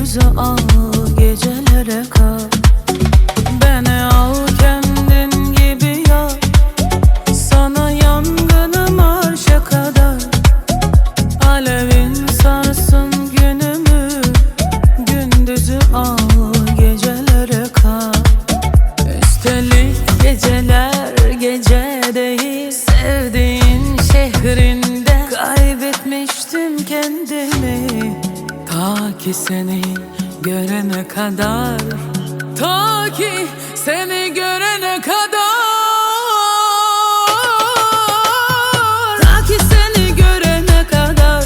Gündüzü al, gecelere kal. Beni al kendin gibi ya, sana yangınım arşa kadar. Alevin sarsın günümü, gündüzü al, gecelere kal. Üstelik geceler gece değil, sevdiğin şehrinde kaybetmiştim kendimi. Ta ki seni görene kadar, ta ki seni görene kadar, ta ki seni görene kadar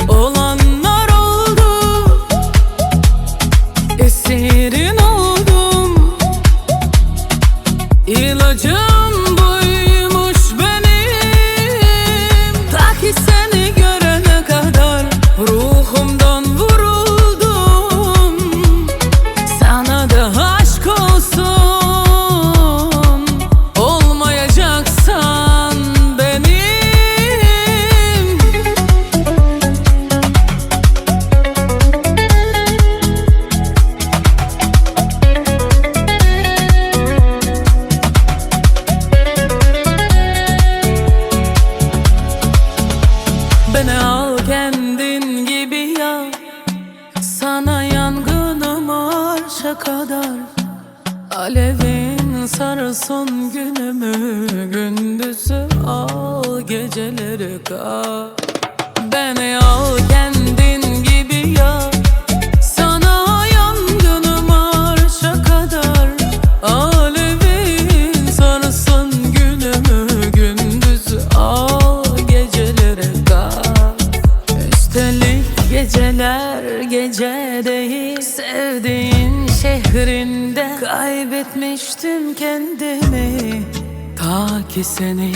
olanlar oldu. Esirin oldum, ilacım buymuş benim. Ta ki seni görene kadar ruhumdan vuruldum. Sana da aşk olsun, olmayacaksan benim. Beni al kendin gibi ya, sana yangınım arşa kadar. Alevin sarsın günümü, gündüzü al, geceleri kal. Beni al kendin gibi ya, sana yangınım arşa kadar. Alevin sarsın günümü, gündüzü al, geceleri kal. Üstelik geceler gece değil, sevdiğin şehrinde kaybetmiştim kendimi. Ta ki seni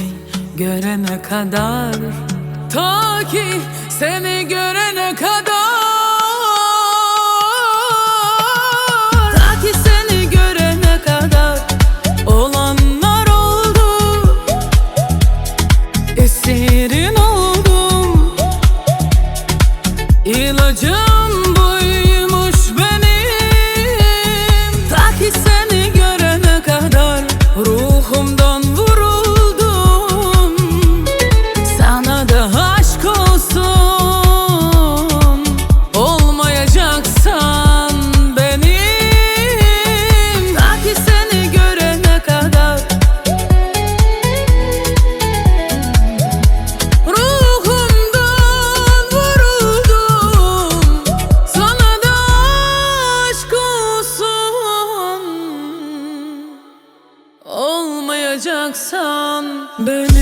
görene kadar, ta ki seni görene kadar, ta ki seni görene kadar olanlar oldu. Esirin oldum, ilacım buymuş benim. Ta ki seni görene kadar ruhumdan vuruldum. Sana da aşk olsun, olmayacaksan benim. Ta ki seni görene kadar ruhumdan vuruldum. Sana da aşk olsun, olmayacaksan benim.